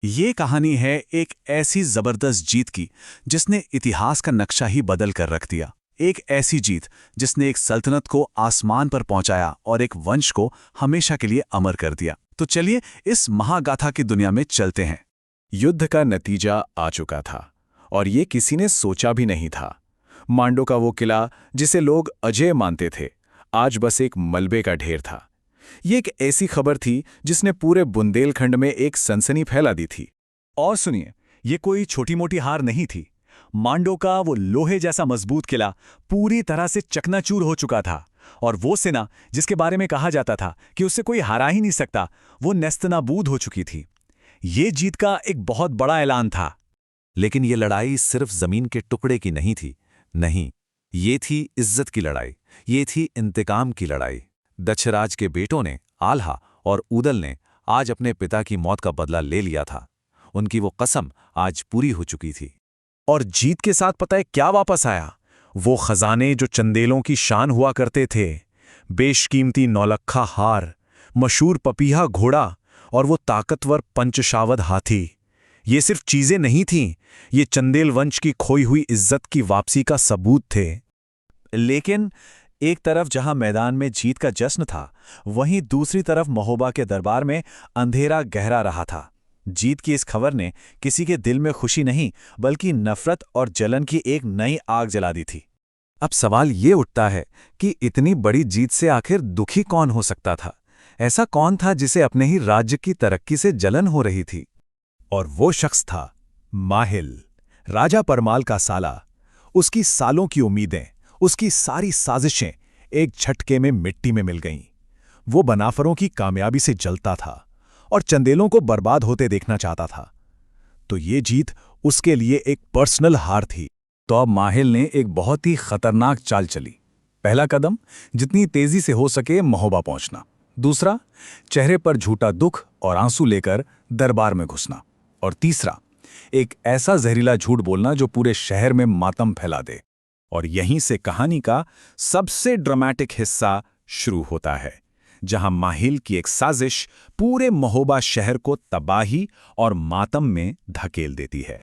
ये कहानी है एक ऐसी जबरदस्त जीत की जिसने इतिहास का नक्शा ही बदल कर रख दिया। एक ऐसी जीत जिसने एक सल्तनत को आसमान पर पहुंचाया और एक वंश को हमेशा के लिए अमर कर दिया। तो चलिए इस महागाथा की दुनिया में चलते हैं। युद्ध का नतीजा आ चुका था और ये किसी ने सोचा भी नहीं था। मांडो का वो किला जिसे लोग अजेय मानते थे, आज बस एक मलबे का ढेर था। ये एक ऐसी खबर थी जिसने पूरे बुंदेलखंड में एक सनसनी फैला दी थी। और सुनिए, ये कोई छोटी मोटी हार नहीं थी। मांडो का वो लोहे जैसा मजबूत किला पूरी तरह से चकनाचूर हो चुका था और वो सेना जिसके बारे में कहा जाता था कि उससे कोई हरा ही नहीं सकता, वो नेस्तनाबूद हो चुकी थी। ये जीत का एक बहुत बड़ा ऐलान था। लेकिन ये लड़ाई सिर्फ जमीन के टुकड़े की नहीं थी। नहीं, ये थी इज्जत की लड़ाई, ये थी इंतकाम की लड़ाई। दक्षराज के बेटों ने, आल्हा और ऊदल ने आज अपने पिता की मौत का बदला ले लिया था। उनकी वो कसम आज पूरी हो चुकी थी। और जीत के साथ पता है क्या वापस आया? वो खजाने जो चंदेलों की शान हुआ करते थे, बेशकीमती नौलखा हार, मशहूर पपीहा घोड़ा और वो ताकतवर पंचशावद हाथी। ये सिर्फ चीजें नहीं थीं, ये चंदेल वंश की खोई हुई इज्जत की वापसी का सबूत थे। लेकिन एक तरफ जहां मैदान में जीत का जश्न था, वहीं दूसरी तरफ महोबा के दरबार में अंधेरा गहरा रहा था। जीत की इस खबर ने किसी के दिल में खुशी नहीं बल्कि नफरत और जलन की एक नई आग जला दी थी। अब सवाल ये उठता है कि इतनी बड़ी जीत से आखिर दुखी कौन हो सकता था? ऐसा कौन था जिसे अपने ही राज्य की तरक्की से जलन हो रही थी? और वो शख्स था माहिल, राजा परमाल का साला। उसकी सालों की उम्मीदें, उसकी सारी साजिशें एक झटके में मिट्टी में मिल गईं। वो बनाफरों की कामयाबी से जलता था और चंदेलों को बर्बाद होते देखना चाहता था। तो ये जीत उसके लिए एक पर्सनल हार थी। तो अब माहिल ने एक बहुत ही खतरनाक चाल चली। पहला कदम, जितनी तेजी से हो सके महोबा पहुंचना। दूसरा, चेहरे पर झूठा दुख और आंसू लेकर दरबार में घुसना। और तीसरा, एक ऐसा जहरीला झूठ बोलना जो पूरे शहर में मातम फैला दे। और यहीं से कहानी का सबसे ड्रामेटिक हिस्सा शुरू होता है, जहां माहिल की एक साजिश पूरे महोबा शहर को तबाही और मातम में धकेल देती है।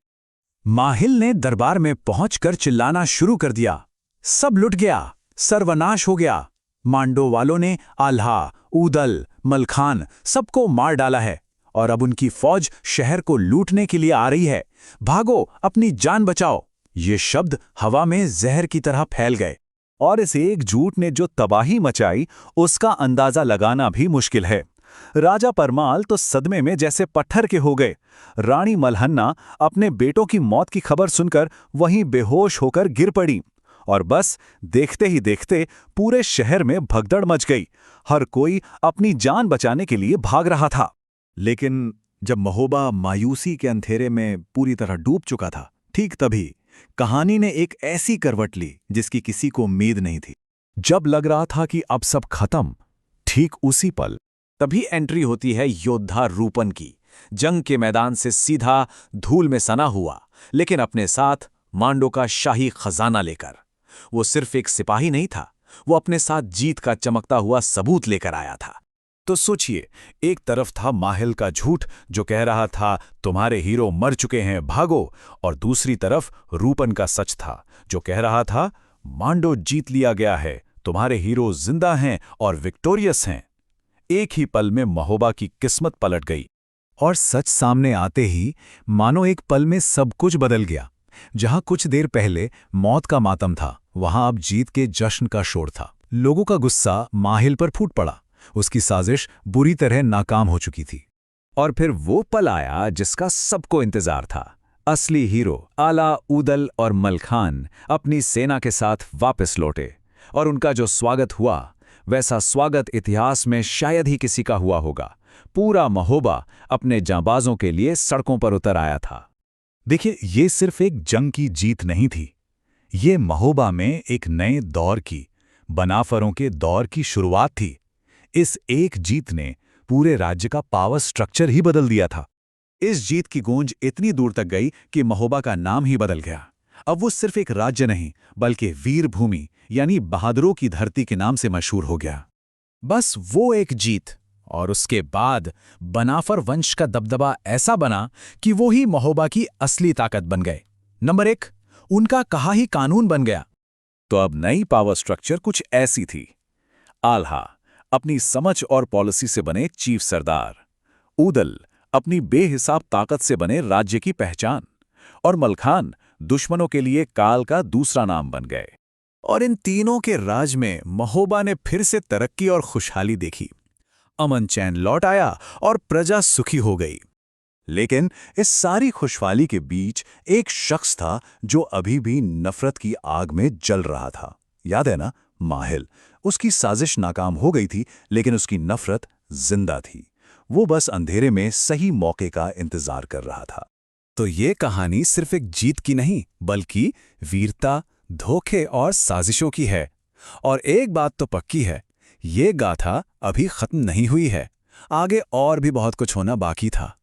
माहिल ने दरबार में पहुंचकर चिल्लाना शुरू कर दिया, सब लुट गया, सर्वनाश हो गया। मांडो वालों ने आल्हा, ऊदल, मलखान सबको मार डाला है और अब उनकी फौज शहर को लूटने के लिए आ रही है। भागो, अपनी जान बचाओ। ये शब्द हवा में जहर की तरह फैल गए और इस एक झूठ ने जो तबाही मचाई उसका अंदाजा लगाना भी मुश्किल है। राजा परमाल तो सदमे में जैसे पत्थर के हो गए। रानी मलहन्ना अपने बेटों की मौत की खबर सुनकर वहीं बेहोश होकर गिर पड़ी और बस देखते ही देखते पूरे शहर में भगदड़ मच गई। हर कोई अपनी जान बचाने के लिए भाग रहा था। लेकिन जब महोबा मायूसी के अंधेरे में पूरी तरह डूब चुका था, ठीक तभी कहानी ने एक ऐसी करवट ली जिसकी किसी को उम्मीद नहीं थी। जब लग रहा था कि अब सब खत्म, ठीक उसी पल तभी एंट्री होती है योद्धा रूपन की। जंग के मैदान से सीधा धूल में सना हुआ, लेकिन अपने साथ मांडो का शाही खजाना लेकर। वो सिर्फ एक सिपाही नहीं था, वो अपने साथ जीत का चमकता हुआ सबूत लेकर आया था। तो सोचिए, एक तरफ था माहिल का झूठ जो कह रहा था तुम्हारे हीरो मर चुके हैं, भागो, और दूसरी तरफ रूपन का सच था जो कह रहा था मांडो जीत लिया गया है, तुम्हारे हीरो जिंदा हैं और विक्टोरियस हैं। एक ही पल में महोबा की किस्मत पलट गई और सच सामने आते ही मानो एक पल में सब कुछ बदल गया। जहां कुछ देर पहले मौत का मातम था, वहां अब जीत के जश्न का शोर था। लोगों का गुस्सा माहिल पर फूट पड़ा, उसकी साजिश बुरी तरह नाकाम हो चुकी थी। और फिर वो पल आया जिसका सबको इंतजार था। असली हीरो आला, ऊदल और मलखान अपनी सेना के साथ वापस लौटे और उनका जो स्वागत हुआ, वैसा स्वागत इतिहास में शायद ही किसी का हुआ होगा। पूरा महोबा अपने जांबाजों के लिए सड़कों पर उतर आया था। देखिए, ये सिर्फ एक जंग की जीत नहीं थी, ये महोबा में एक नए दौर की, बनाफरों के दौर की शुरुआत थी। इस एक जीत ने पूरे राज्य का पावर स्ट्रक्चर ही बदल दिया था। इस जीत की गूंज इतनी दूर तक गई कि महोबा का नाम ही बदल गया। अब वो सिर्फ एक राज्य नहीं बल्कि वीर भूमि यानी बहादुरों की धरती के नाम से मशहूर हो गया। बस वो एक जीत और उसके बाद बनाफर वंश का दबदबा ऐसा बना कि वो ही महोबा की असली ताकत बन गए। नंबर 1, उनका कहा ही कानून बन गया। तो अब नई पावर स्ट्रक्चर कुछ ऐसी थी। आल्हा अपनी समझ और पॉलिसी से बने चीफ सरदार, ऊदल अपनी बेहिसाब ताकत से बने राज्य की पहचान, और मलखान दुश्मनों के लिए काल का दूसरा नाम बन गए। और इन तीनों के राज में महोबा ने फिर से तरक्की और खुशहाली देखी। अमन चैन लौट आया और प्रजा सुखी हो गई। लेकिन इस सारी खुशहाली के बीच एक शख्स था जो अभी भी नफरत की आग में जल रहा था। याद है ना, माहिल। उसकी साजिश नाकाम हो गई थी, लेकिन उसकी नफरत जिंदा थी। वो बस अंधेरे में सही मौके का इंतजार कर रहा था। तो ये कहानी सिर्फ एक जीत की नहीं, बल्कि वीरता, धोखे और साजिशों की है। और एक बात तो पक्की है, ये गाथा अभी खत्म नहीं हुई है। आगे और भी बहुत कुछ होना बाकी था।